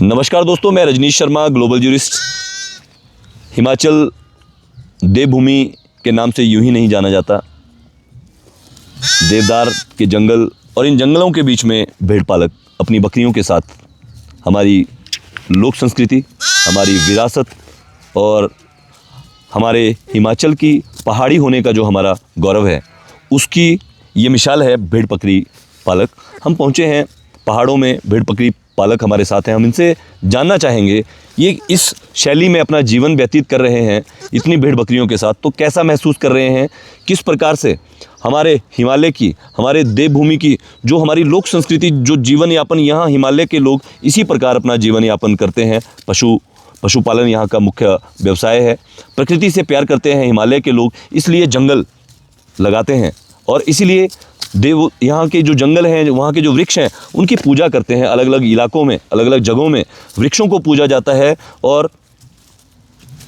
नमस्कार दोस्तों, मैं रजनीश शर्मा, ग्लोबल जूरिस्ट। हिमाचल देवभूमि के नाम से यूं ही नहीं जाना जाता। देवदार के जंगल और इन जंगलों के बीच में भेड़ पालक अपनी बकरियों के साथ हमारी लोक संस्कृति, हमारी विरासत और हमारे हिमाचल की पहाड़ी होने का जो हमारा गौरव है, उसकी ये मिसाल है भेड़ बकरी पालक। हम पहुँचे हैं पहाड़ों में, भेड़ बकरी पालक हमारे साथ हैं। हम इनसे जानना चाहेंगे ये इस शैली में अपना जीवन व्यतीत कर रहे हैं इतनी भेड़ बकरियों के साथ, तो कैसा महसूस कर रहे हैं, किस प्रकार से हमारे हिमालय की, हमारे देवभूमि की जो हमारी लोक संस्कृति, जो जीवन यापन यहाँ हिमालय के लोग इसी प्रकार अपना जीवन यापन करते हैं। पशुपालन यहाँ का मुख्य व्यवसाय है। प्रकृति से प्यार करते हैं हिमालय के लोग, इसलिए जंगल लगाते हैं और इसीलिए यहाँ के जो जंगल हैं, वहाँ के जो वृक्ष हैं, उनकी पूजा करते हैं। अलग अलग इलाकों में, अलग अलग जगहों में वृक्षों को पूजा जाता है और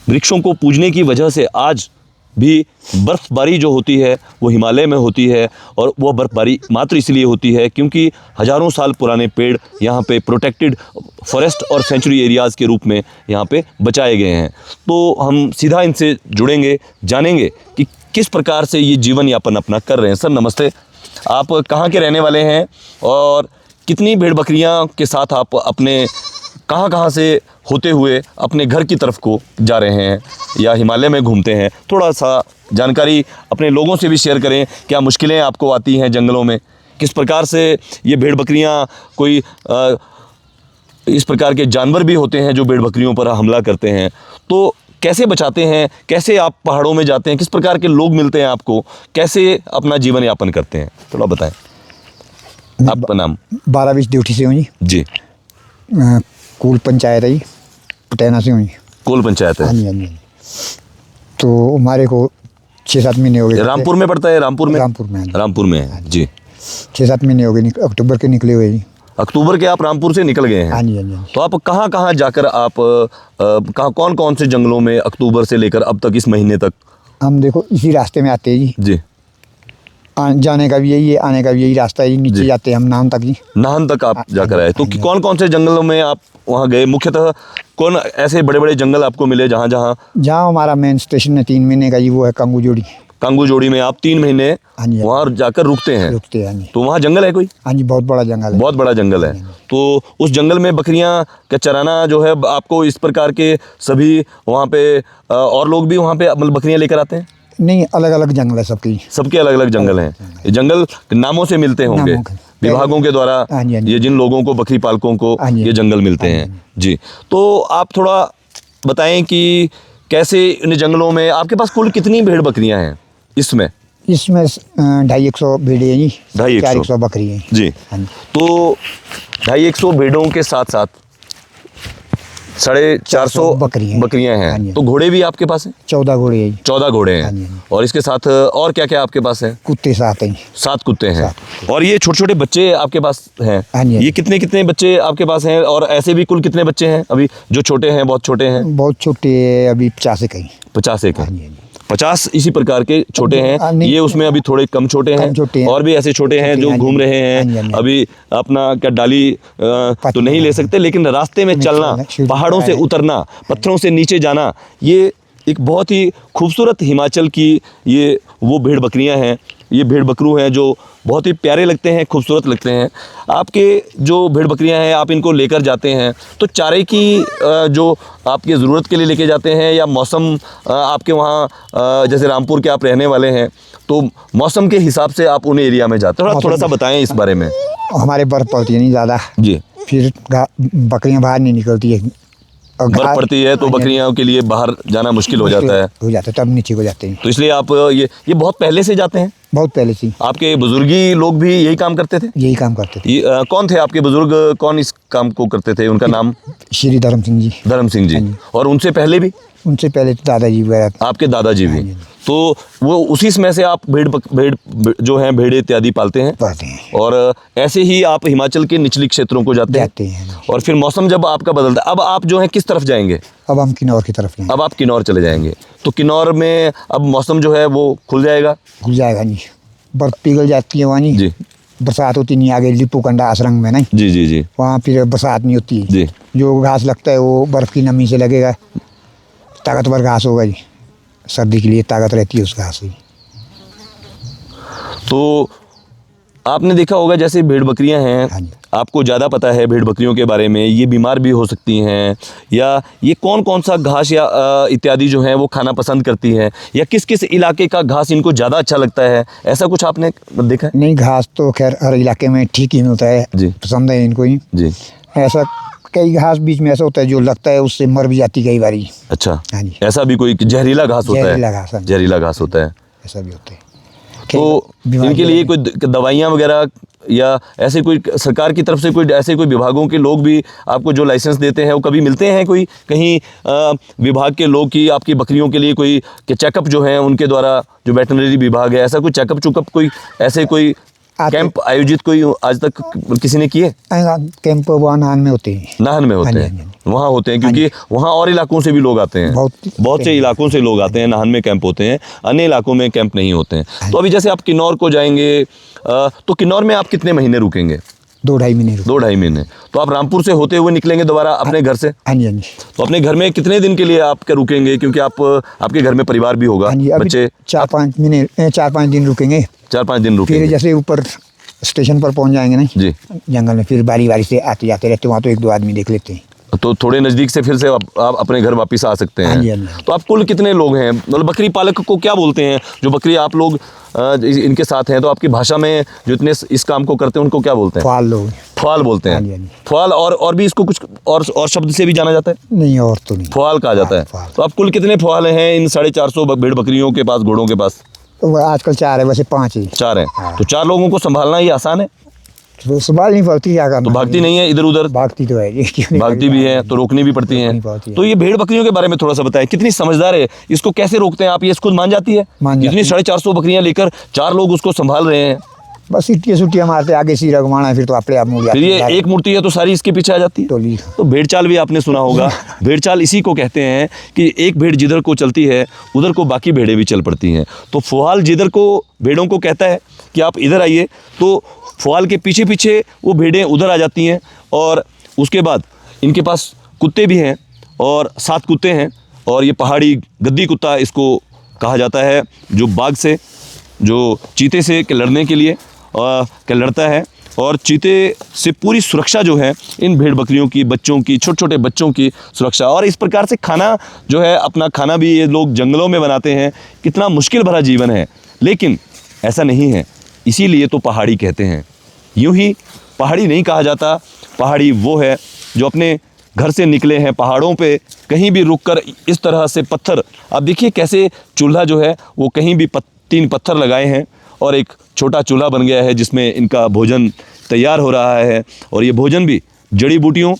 वृक्षों को पूजने की वजह से आज भी बर्फ़बारी जो होती है वो हिमालय में होती है। और वो बर्फ़बारी मात्र इसलिए होती है क्योंकि हज़ारों साल पुराने पेड़ यहाँ पे प्रोटेक्टेड फॉरेस्ट और सेंचुरी एरियाज़ के रूप में यहाँ पे बचाए गए हैं। तो हम सीधा इनसे जुड़ेंगे, जानेंगे कि किस प्रकार से ये जीवन यापन अपना कर रहे हैं। सर नमस्ते, आप कहाँ के रहने वाले हैं और कितनी भेड़ बकरियाँ के साथ आप अपने कहाँ से होते हुए अपने घर की तरफ को जा रहे हैं या हिमालय में घूमते हैं? थोड़ा सा जानकारी अपने लोगों से भी शेयर करें। क्या मुश्किलें आपको आती हैं जंगलों में? किस प्रकार से ये भेड़ बकरियाँ, कोई इस प्रकार के जानवर भी होते हैं जो भेड़ बकरियों पर हमला करते हैं, तो कैसे बचाते हैं? कैसे आप पहाड़ों में जाते हैं? किस प्रकार के लोग मिलते हैं आपको? कैसे अपना जीवन यापन करते हैं? थोड़ा बताएं। आपका नाम? 12-20 ड्यूटी से हूँ जी। जी। कूल पंचायत है जी, पटैना से हूँ जी। कूल पंचायत है? हाँ जी, हाँ जी। तो हमारे को 6-7 महीने हो गए। रामपुर में पड़ता है? रामपुर में है। रामपुर में है जी। 6-7 महीने हो गए, अक्टूबर के निकले हुए जी। अक्टूबर के आप रामपुर से निकल गए हैं? हाँ जी, हाँ जी। तो आप कहाँ जाकर आप कौन से जंगलों में अक्टूबर से लेकर अब तक, इस महीने तक? हम देखो इसी रास्ते में आते हैं जी। जी। जाने का भी यही है, आने का भी यही रास्ता है जी। नीचे जाते हैं हम नाहन तक जी। नाहन तक आप जाकर आए? तो कौन से जंगलों में आप वहाँ गए? मुख्यतः कौन ऐसे बड़े बड़े जंगल आपको मिले जहाँ हमारा मेन स्टेशन है 3 महीने का जी, वो है कांगू जोड़ी। कांगू जोड़ी में आप 3 महीने वहाँ जाकर रुकते हैं? रुकते हैं। तो वहाँ जंगल है कोई? हाँ जी, बहुत बड़ा जंगल है। बहुत बड़ा जंगल है। तो उस जंगल में बकरियाँ का चराना जो है, आपको इस प्रकार के सभी वहाँ पे और लोग भी वहाँ पे मतलब बकरियाँ लेकर आते हैं? नहीं, अलग अलग जंगल है सबके अलग अलग जंगल हैं। ये जंगल नामों से मिलते होंगे विभागों के द्वारा, ये जिन लोगों को, बकरी पालकों को ये जंगल मिलते हैं जी। तो आप थोड़ा बताएं कि कैसे इन जंगलों में आपके पास कुल कितनी भेड़ बकरियां हैं इसमें? 250-100 भेड़े हैं जी। 250-100 बकरी हैं जी। तो 250-100 भेड़ों के साथ साथ 450 बकरियां हैं। तो घोड़े भी आपके पास हैं? 14 घोड़े हैं। 14 घोड़े हैं। और इसके साथ और क्या क्या आपके पास है? कुत्ते 7 हैं। 7 कुत्ते हैं। और ये छोटे छोटे बच्चे आपके पास हैं? ये कितने कितने बच्चे आपके पास हैं? और ऐसे भी कुल कितने बच्चे हैं अभी जो छोटे हैं, बहुत छोटे हैं? बहुत छोटे, अभी 50 एक हैं। 50 एक हैं। 50 इसी प्रकार के छोटे हैं। ये उसमें अभी थोड़े कम छोटे हैं। और भी ऐसे छोटे हैं जो घूम रहे हैं अभी। अपना क्या डाली तो नहीं ले सकते, लेकिन रास्ते में चलना, पहाड़ों से उतरना, पत्थरों से नीचे जाना, ये एक बहुत ही खूबसूरत हिमाचल की ये वो भेड़ बकरियां हैं। ये भेड़ बकरू हैं जो बहुत ही प्यारे लगते हैं, खूबसूरत लगते हैं। आपके जो भेड़ बकरियां हैं, आप इनको लेकर जाते हैं तो चारे की जो आपकी ज़रूरत के लिए लेके जाते हैं, या मौसम आपके वहाँ जैसे रामपुर के आप रहने वाले हैं तो मौसम के हिसाब से आप उन एरिया में जाते हैं? थोड़ा सा बताएं इस बारे में। हमारे बर्फ़ पड़ती है नहीं ज़्यादा जी, फिर बकरियाँ बाहर नहीं निकलती है। बर्फ पड़ती है तो बकरियों के लिए बाहर जाना मुश्किल हो जाता है, तब नीचे को जाते हैं। तो इसलिए आप ये बहुत पहले से जाते हैं? बहुत पहले से। आपके बुजुर्गी लोग भी यही काम करते थे? यही काम करते थे। कौन थे आपके बुजुर्ग, कौन इस काम को करते थे? उनका नाम? श्री धर्म सिंह जी। धर्म सिंह जी। और उनसे पहले भी? उनसे पहले तो दादाजी वगैरह। आपके दादाजी भी? तो वो उसी समय से आप भेड़ जो हैं, भेड़ इत्यादि पालते हैं। और ऐसे ही आप हिमाचल के निचली क्षेत्रों को जाते हैं। और फिर मौसम जब आपका बदलता है, अब आप जो है किस तरफ जाएंगे? अब हम किन्नौर की तरफ जाएंगे। अब आप किन्नौर चले जाएंगे। तो किन्नौर में अब मौसम जो है वो खुल जाएगा? खुल जाएगा नहीं, बर्फ पिघल जाती है वहाँ जी। बरसात होती नहीं, आगे लिपुकंडा आश्रम में नहीं, जी जी जी वहाँ फिर बरसात नहीं होती। जी। जो घास लगता है वो बर्फ़ की नमी से लगेगा, ताकतवर घास होगा जी, सर्दी के लिए ताकत रहती है उस घास की। तो आपने देखा होगा जैसे भेड़ बकरियां हैं, हाँ जी। आपको ज़्यादा पता है भेड़ बकरियों के बारे में, ये बीमार भी हो सकती हैं, या ये कौन कौन सा घास या इत्यादि जो है वो खाना पसंद करती हैं, या किस किस इलाके का घास इनको ज़्यादा अच्छा लगता है, ऐसा कुछ आपने देखा है? नहीं, घास तो खैर हर इलाके में ठीक ही होता है जी। पसंद है इनको ही। जी। ऐसा कई घास बीच में ऐसा होता है जो लगता है उससे मर भी जाती कई बारी। अच्छा। हाँ जी। ऐसा भी कोई जहरीला घास होता है? जहरीला घास, हाँ जी। जहरीला घास होता है। ऐसा भी होता है। तो इनके लिए कोई दवाइयाँ वगैरह या ऐसे कोई सरकार की तरफ से कोई ऐसे कोई विभागों के लोग भी आपको जो लाइसेंस देते हैं वो कभी मिलते हैं कोई कहीं विभाग के लोग की आपकी बकरियों के लिए कोई चेकअप जो है उनके द्वारा, जो वेटरनरी विभाग है, ऐसा कोई चेकअप चुकअप कोई ऐसे कोई कैंप आयोजित कोई आज तक किसी ने किए? कैंप वहाँ नाहन में होते हैं। नाहन में होते हैं, वहाँ होते हैं, क्योंकि वहाँ और इलाकों से भी लोग आते हैं, बहुत से इलाकों से लोग आते हैं। नाहन में कैंप होते हैं, अन्य इलाकों में कैंप नहीं होते हैं। तो अभी जैसे आप किन्नौर को जाएंगे, तो किन्नौर में आप कितने महीने रुकेंगे? 2-2.5 महीने। 2-2.5 महीने। तो आप रामपुर से होते हुए निकलेंगे दोबारा अपने घर से? हाँ जी, हाँ जी। तो अपने घर में कितने दिन के लिए आप रुकेंगे, क्योंकि आपके घर में परिवार भी होगा, बच्चे? 4-5 महीने, 4-5 दिन रुकेंगे। 4-5 दिन रुकेंगे। फिर जैसे ऊपर स्टेशन पर पहुंच जाएंगे ना जी, जंगल में, फिर बारी बारी से आते जाते रहते, वहाँ तो 1-2 आदमी देख लेते हैं। तो थोड़े नज़दीक से फिर से आप अपने घर वापस आ सकते हाँ जी, हैं। हाँ जी। तो आप कुल कितने लोग हैं? मतलब बकरी पालक को क्या बोलते हैं? जो बकरी आप लोग इनके साथ हैं, तो आपकी भाषा में जो इतने इस काम को करते हैं उनको क्या बोलते हैं? फाल लोग। फवाल बोलते हाँ जी, हाँ हैं। जी। फवाल और भी इसको कुछ और शब्द से भी जाना जाता है? नहीं, और तो नहीं। फवाल कहा जाता है। फवाल। तो आप कुल कितने फवाल हैं इन 450 भेड़ बकरियों के पास, घोड़ों के पास? तो आजकल 4 है, वैसे 5 ही। 4 हैं। हाँ। तो 4 लोगों को संभालना ये आसान है? तो सवाल नहीं पड़ती, क्या करना। तो भागती नहीं है इधर उधर? भागती तो है ये, क्यों नहीं भागती भी है, तो रोकनी भी पड़ती रोकनी पड़ती है। है। तो ये भेड़ बकरियों के बारे में थोड़ा सा बताएं, कितनी समझदार है, इसको कैसे रोकते हैं आप? ये खुद मान जाती है? मान जाती इतनी है। 450 बकरियां लेकर 4 लोग उसको संभाल रहे हैं, बस सीटियाँ मारते आगे सी रगवाना है, फिर तो अपने आप मुड़ जाती फिर ये है एक मूर्ति है तो सारी इसके पीछे आ जाती है। टोली। तो भेड़ चाल भी आपने सुना होगा। भेड़ चाल इसी को कहते हैं कि एक भेड़ जिधर को चलती है उधर को बाकी भेड़ें भी चल पड़ती हैं। तो फुहाल जिधर को भेड़ों को कहता है कि आप इधर आइए, तो फुहाल के पीछे पीछे वो भेड़ें उधर आ जाती हैं। और उसके बाद इनके पास कुत्ते भी हैं, और 7 कुत्ते हैं, और ये पहाड़ी गद्दी कुत्ता इसको कहा जाता है, जो बाघ से, जो चीते से लड़ने के लिए लड़ता है। और चीते से पूरी सुरक्षा जो है इन भेड़ बकरियों की, बच्चों की, छोटे छोटे बच्चों की सुरक्षा। और इस प्रकार से खाना जो है, अपना खाना भी ये लोग जंगलों में बनाते हैं। कितना मुश्किल भरा जीवन है, लेकिन ऐसा नहीं है, इसीलिए तो पहाड़ी कहते हैं। यूं ही पहाड़ी नहीं कहा जाता, पहाड़ी वो है जो अपने घर से निकले हैं, पहाड़ों पे कहीं भी रुककर इस तरह से पत्थर, आप देखिए कैसे चूल्हा जो है वो कहीं भी 3 पत्थर लगाए हैं और एक छोटा चूल्हा बन गया है जिसमें इनका भोजन तैयार हो रहा है। और ये भोजन भी जड़ी बूटियों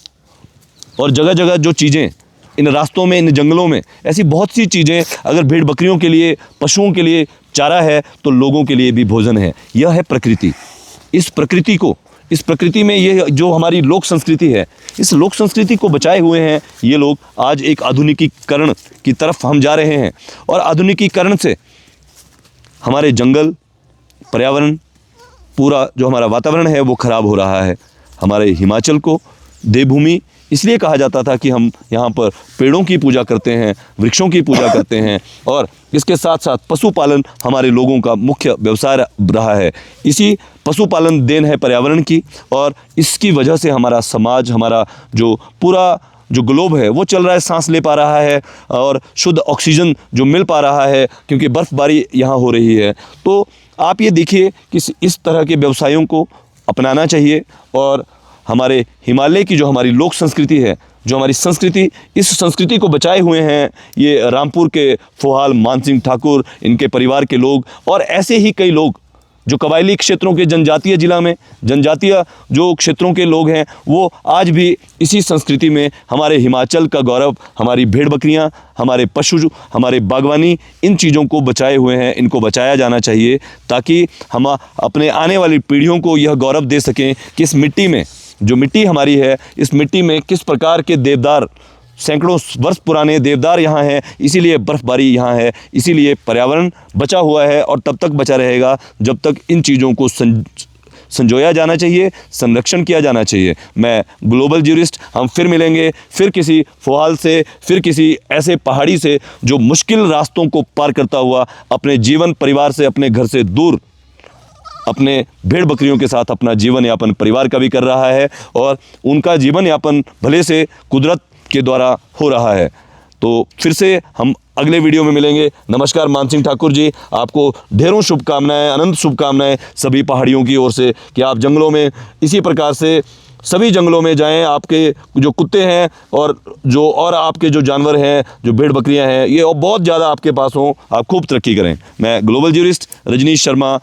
और जगह जगह जो चीज़ें इन रास्तों में, इन जंगलों में, ऐसी बहुत सी चीज़ें, अगर भेड़ बकरियों के लिए, पशुओं के लिए चारा है तो लोगों के लिए भी भोजन है। यह है प्रकृति। इस प्रकृति में ये जो हमारी लोक संस्कृति है, इस लोक संस्कृति को बचाए हुए हैं ये लोग। आज एक आधुनिकीकरण की तरफ हम जा रहे हैं, और आधुनिकीकरण से हमारे जंगल, पर्यावरण, पूरा जो हमारा वातावरण है वो ख़राब हो रहा है। हमारे हिमाचल को देवभूमि इसलिए कहा जाता था कि हम यहाँ पर पेड़ों की पूजा करते हैं, वृक्षों की पूजा करते हैं, और इसके साथ साथ पशुपालन हमारे लोगों का मुख्य व्यवसाय रहा है। इसी पशुपालन देन है पर्यावरण की, और इसकी वजह से हमारा समाज, हमारा जो पूरा जो ग्लोब है वो चल रहा है, सांस ले पा रहा है, और शुद्ध ऑक्सीजन जो मिल पा रहा है, क्योंकि बर्फ़बारी यहाँ हो रही है। तो आप ये देखिए कि इस तरह के व्यवसायों को अपनाना चाहिए। और हमारे हिमालय की जो हमारी लोक संस्कृति है, जो हमारी संस्कृति, इस संस्कृति को बचाए हुए हैं ये रामपुर के फुहाल मानसिंह ठाकुर, इनके परिवार के लोग, और ऐसे ही कई लोग जो कबायली क्षेत्रों के, जनजातीय जिला में जनजातीय जो क्षेत्रों के लोग हैं, वो आज भी इसी संस्कृति में हमारे हिमाचल का गौरव, हमारी भेड़ बकरियां, हमारे पशु, हमारे बागवानी, इन चीज़ों को बचाए हुए हैं। इनको बचाया जाना चाहिए ताकि हम अपने आने वाली पीढ़ियों को यह गौरव दे सकें कि इस मिट्टी में, जो मिट्टी हमारी है, इस मिट्टी में किस प्रकार के देवदार, सैकड़ों वर्ष पुराने देवदार यहाँ हैं, इसीलिए बर्फ़बारी यहाँ है, इसीलिए पर्यावरण बचा हुआ है, और तब तक बचा रहेगा जब तक इन चीज़ों को संजोया जाना चाहिए, संरक्षण किया जाना चाहिए। मैं ग्लोबल ज्यूरिस्ट, हम फिर मिलेंगे, फिर किसी फुहाल से, फिर किसी ऐसे पहाड़ी से जो मुश्किल रास्तों को पार करता हुआ अपने जीवन परिवार से, अपने घर से दूर अपने भेड़ बकरियों के साथ अपना जीवन यापन परिवार का भी कर रहा है और उनका जीवन यापन भले से कुदरत के द्वारा हो रहा है। तो फिर से हम अगले वीडियो में मिलेंगे। नमस्कार मान सिंह ठाकुर जी, आपको ढेरों शुभकामनाएं, अनंत शुभकामनाएं सभी पहाड़ियों की ओर से कि आप जंगलों में इसी प्रकार से सभी जंगलों में जाएं। आपके जो कुत्ते हैं और आपके जो जानवर हैं, जो भेड़ बकरियां हैं, ये और बहुत ज़्यादा आपके पास हों, आप खूब तरक्की करें। मैं ग्लोबल ज्यूरिस्ट रजनीश शर्मा